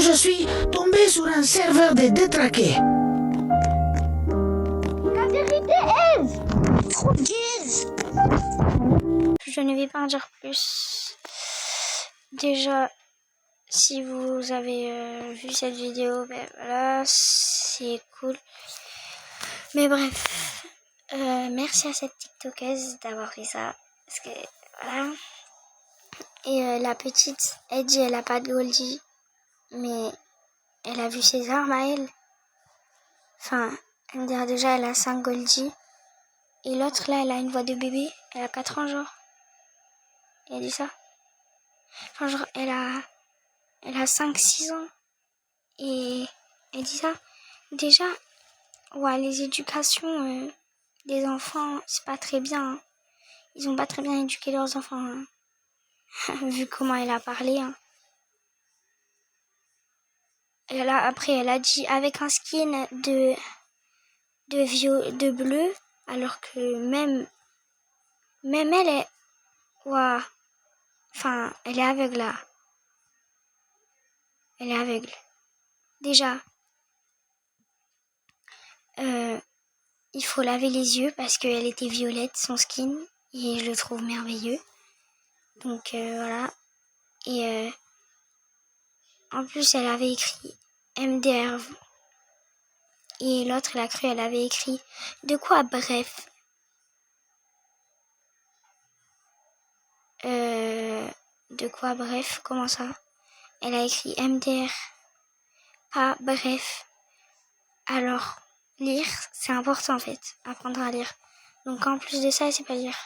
je suis tombé sur un serveur de détraqués. La vérité est... Je ne vais pas en dire plus. Déjà, si vous avez vu cette vidéo, ben voilà, c'est cool. Mais bref, merci à cette TikTokeuse d'avoir fait ça. Parce que, voilà. Et la petite, elle dit elle a pas de Goldie. Mais elle a vu ses armes à elle. Enfin, elle me dira déjà elle a 5 Goldie. Et l'autre là, elle a une voix de bébé. Elle a 4 ans genre. Et elle dit ça. Enfin genre, elle a 5-6 ans. Et elle dit ça. Déjà, ouais, les éducations des enfants, c'est pas très bien. Hein. Ils ont pas très bien éduqué leurs enfants. Hein. Vu comment elle a parlé. Hein. Après, elle a dit avec un skin de bleu. Alors que même elle est... Ouah. Enfin, elle est aveugle là. Elle est aveugle. Déjà, il faut laver les yeux parce qu'elle était violette, son skin. Et je le trouve merveilleux. Donc voilà. Et en plus, elle avait écrit MDR. Et l'autre, elle a cru, elle avait écrit de quoi bref. De quoi bref, comment ça? Elle a écrit MDR. Pas bref. Alors, lire, c'est important en fait. Apprendre à lire. Donc en plus de ça, elle sait pas lire.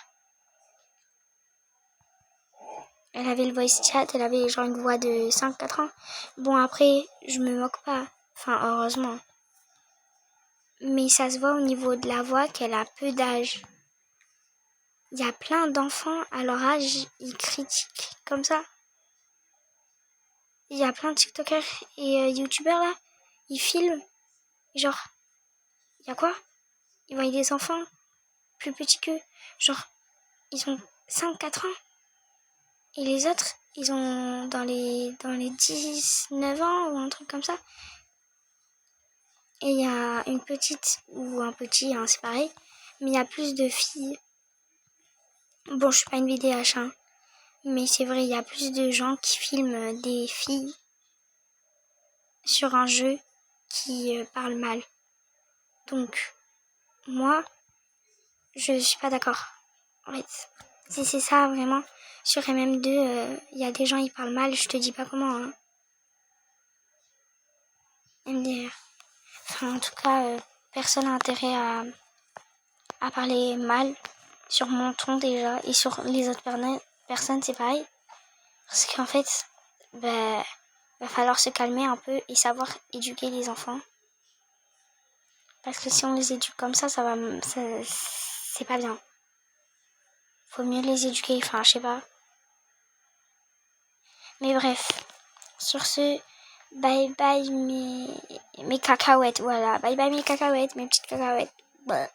Elle avait le voice chat, elle avait genre une voix de 5-4 ans. Bon après, je me moque pas. Enfin, heureusement. Mais ça se voit au niveau de la voix qu'elle a peu d'âge. Il y a plein d'enfants à leur âge, ils critiquent comme ça. Il y a plein de TikTokers et YouTubers là, ils filment. Genre, il y a quoi? Ils voient des enfants plus petits qu'eux. Genre, ils ont 5-4 ans. Et les autres, ils ont dans les 19 ans ou un truc comme ça. Et il y a une petite ou un petit, hein, c'est pareil. Mais il y a plus de filles. Bon, je suis pas une vidéaste, hein. Mais c'est vrai, il y a plus de gens qui filment des filles sur un jeu qui parle mal. Donc, moi, je suis pas d'accord. En fait, si c'est ça vraiment, sur MM2, il y a des gens qui parlent mal, je te dis pas comment. Hein. MDR. Enfin, en tout cas, personne n'a intérêt à parler mal sur mon ton déjà et sur les autres personnes, c'est pareil. Parce qu'en fait, va falloir se calmer un peu et savoir éduquer les enfants. Parce que si on les éduque comme ça c'est pas bien. Faut mieux les éduquer, enfin, je sais pas. Mais bref, sur ce, bye bye mes cacahuètes, voilà. Bye bye mes cacahuètes, mes petites cacahuètes. Bah.